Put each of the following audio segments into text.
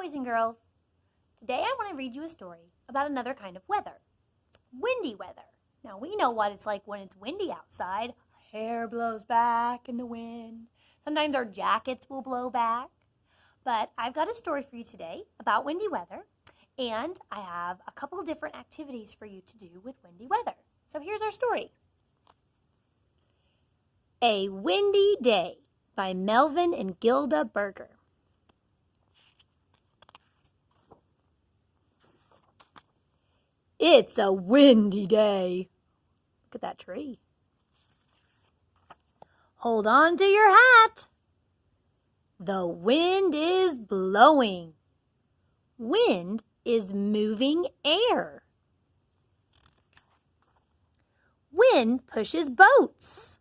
boys and girls. Today I want to read you a story about another kind of weather. Windy weather. Now we know what it's like when it's windy outside. Our hair blows back in the wind. Sometimes our jackets will blow back. But I've got a story for you today about windy weather, and I have a couple of different activities for you to do with windy weather. So here's our story. A Windy Day by Melvin and Gilda Berger. It's a windy day. Look at that tree. Hold on to your hat. The wind is blowing. Wind is moving air. Wind pushes boats.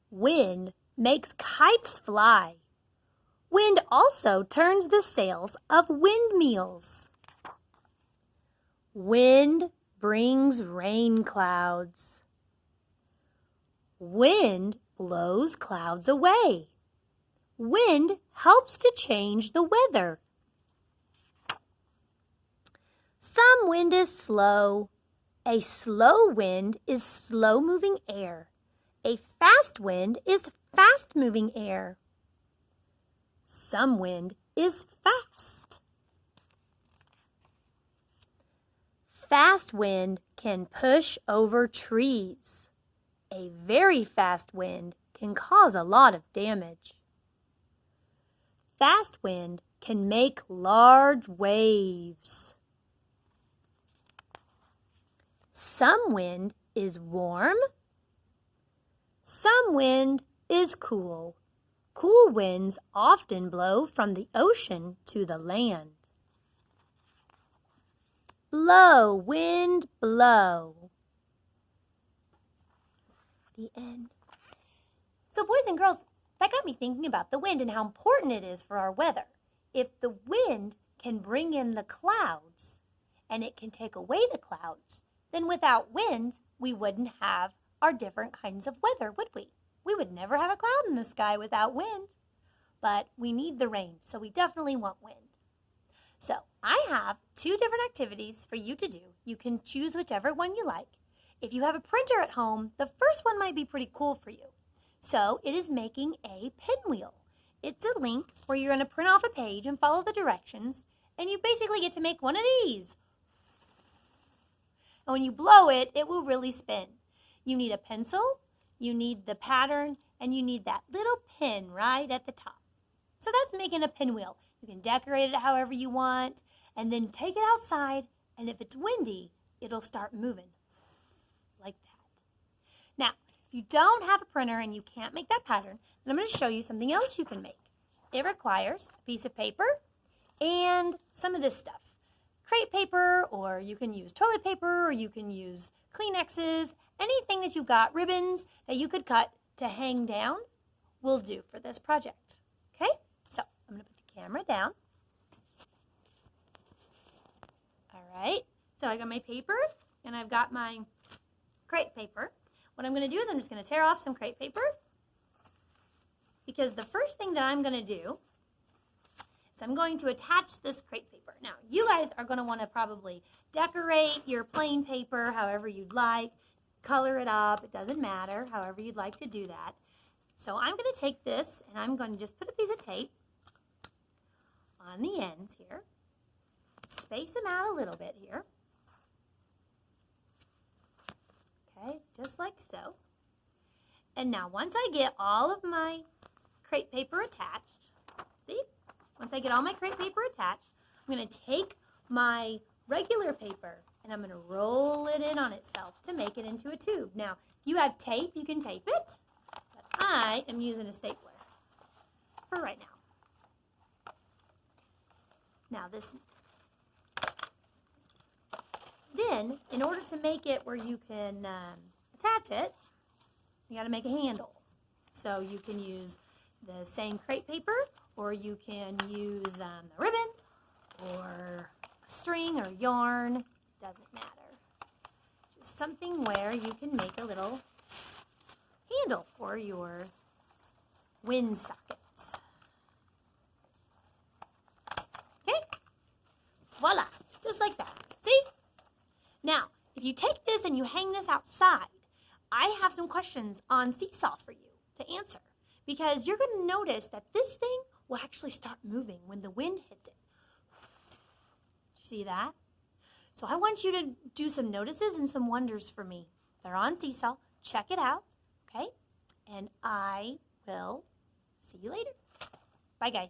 Wind makes kites fly. Wind also turns the sails of windmills. Wind brings rain clouds. Wind blows clouds away. Wind helps to change the weather. Some wind is slow. A slow wind is slow-moving air. A fast wind is fast-moving air. Some wind is fast. Fast wind can push over trees. A very fast wind can cause a lot of damage. Fast wind can make large waves. Some wind is warm. Some wind is cool. Cool winds often blow from the ocean to the land. Blow, wind, blow. The end. So boys and girls, that got me thinking about the wind and how important it is for our weather. If the wind can bring in the clouds and it can take away the clouds, then without wind, we wouldn't have our different kinds of weather, would we? We would never have a cloud in the sky without wind. But we need the rain, so we definitely want wind. So I have two different activities for you to do. You can choose whichever one you like. If you have a printer at home, the first one might be pretty cool for you. So it is making a pinwheel. It's a link where you're going to print off a page and follow the directions, and you basically get to make one of these. And when you blow it, it will really spin. You need a pencil, you need the pattern, and you need that little pin right at the top. So that's making a pinwheel. You can decorate it however you want, and then take it outside, and if it's windy, it'll start moving like that. Now, if you don't have a printer and you can't make that pattern, then I'm going to show you something else you can make. It requires a piece of paper and some of this stuff. Crepe paper, or you can use toilet paper, or you can use Kleenexes, anything that you've got, ribbons that you could cut to hang down will do for this project. Okay, so I'm going to put the camera down. All right, so I got my paper and I've got my crepe paper. What I'm going to do is I'm just going to tear off some crepe paper, because the first thing that I'm going to do is I'm going to attach this crepe paper. Now, you guys are going to want to probably decorate your plain paper however you'd like, color it up, it doesn't matter, however you'd like to do that. So I'm going to take this and I'm going to just put a piece of tape on the ends here, space them out a little bit here. Okay, just like so. And now once I get all of my crepe paper attached, see? Once I get all my crepe paper attached, I'm going to take my regular paper and I'm going to roll it in on itself to make it into a tube. Now, if you have tape, you can tape it, but I am using a stapler for right now. Now then, in order to make it where you can attach it, you got to make a handle. So you can use the same crepe paper, or you can use a ribbon, or a string, or yarn. Doesn't matter. Just something where you can make a little handle for your wind socket. if you take this and you hang this outside, I have some questions on Seesaw for you to answer, because you're going to notice that this thing will actually start moving when the wind hits it. See that? So I want you to do some notices and some wonders for me. They're on Seesaw. Check it out, okay? And I will see you later. Bye, guys.